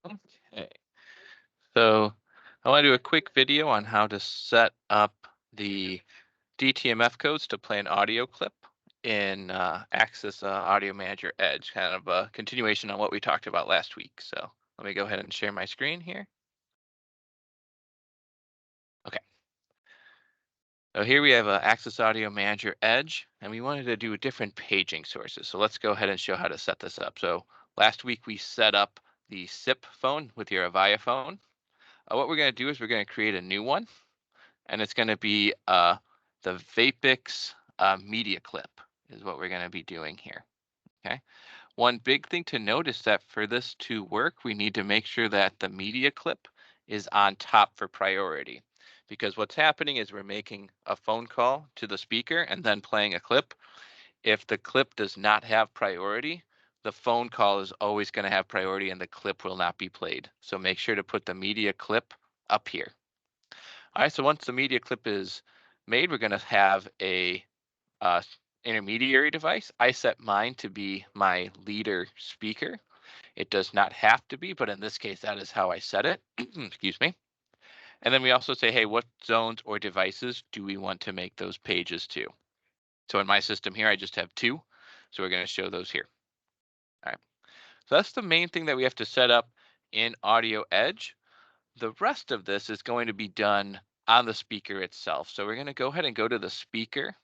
Okay, so I want to do a quick video on how to set up the DTMF codes to play an audio clip in Access Audio Manager Edge, kind of a continuation on what we talked about last week. So let me go ahead and share my screen here. Okay, so here we have Access Audio Manager Edge, and we wanted to do different paging sources. So let's go ahead and show how to set this up. So last week we set up the SIP phone with your Avaya phone. What we're going to do is we're going to create a new one, and it's going to be the Vapix media clip is what we're going to be doing here. Okay. One big thing to note is that for this to work, we need to make sure that the media clip is on top for priority. Because what's happening is we're making a phone call to the speaker and then playing a clip. If the clip does not have priority, the phone call is always going to have priority and the clip will not be played. So make sure to put the media clip up here. All right, so once the media clip is made, we're going to have a intermediary device. I set mine to be my leader speaker. It does not have to be, but in this case, that is how I set it. Excuse me. And then we also say, hey, what zones or devices do we want to make those pages to? So in my system here, I just have 2. So we're going to show those here. All right. So that's the main thing that we have to set up in Audio Edge. The rest of this is going to be done on the speaker itself. So we're going to go ahead and go to the speaker.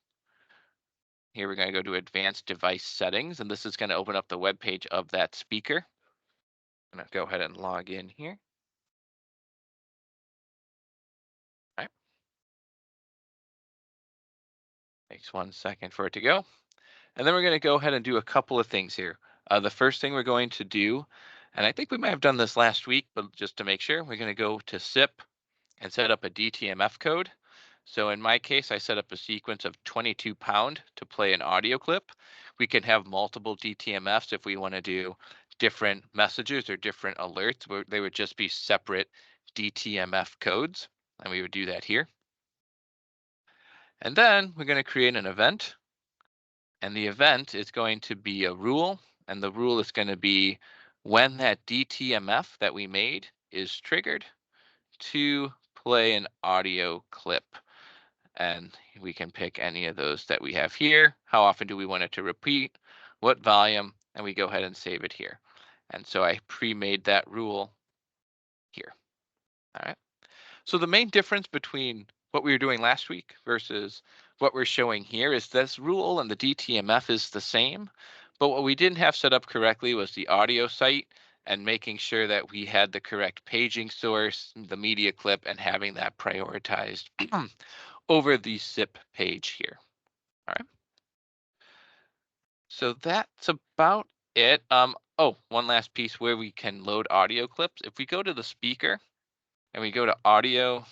Here we're going to go to Advanced Device Settings, and this is going to open up the web page of that speaker. I'm going to go ahead and log in here. All right. Takes 1 second for it to go. And then we're going to go ahead and do a couple of things here. The first thing we're going to do, and I think we might have done this last week, but just to make sure, we're going to go to SIP and set up a DTMF code. So in my case, I set up a sequence of 22 pound to play an audio clip. We can have multiple DTMFs if we want to do different messages or different alerts, where they would just be separate DTMF codes. And we would do that here. And then we're going to create an event. And the event is going to be a rule. And the rule is going to be when that DTMF that we made is triggered to play an audio clip. And we can pick any of those that we have here. How often do we want it to repeat? What volume? And we go ahead and save it here. And so I pre-made that rule here. All right. So the main difference between what we were doing last week versus what we're showing here is this rule and the DTMF is the same. But what we didn't have set up correctly was the audio site and making sure that we had the correct paging source, the media clip, and having that prioritized over the SIP page here. All right. So that's about it. Oh, one last piece where we can load audio clips. If we go to the speaker and we go to audio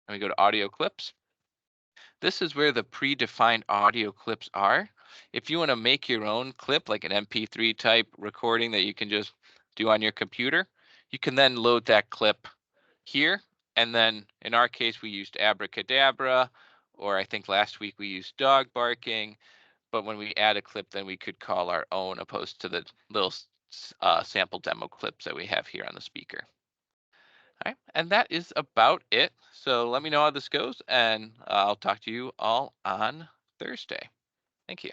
and we go to audio clips, this is where the predefined audio clips are. If you want to make your own clip, like an MP3 type recording that you can just do on your computer, you can then load that clip here. And then in our case, we used abracadabra, or I think last week we used dog barking. But when we add a clip, then we could call our own opposed to the little sample demo clips that we have here on the speaker. All right, and that is about it. So let me know how this goes, and I'll talk to you all on Thursday. Thank you.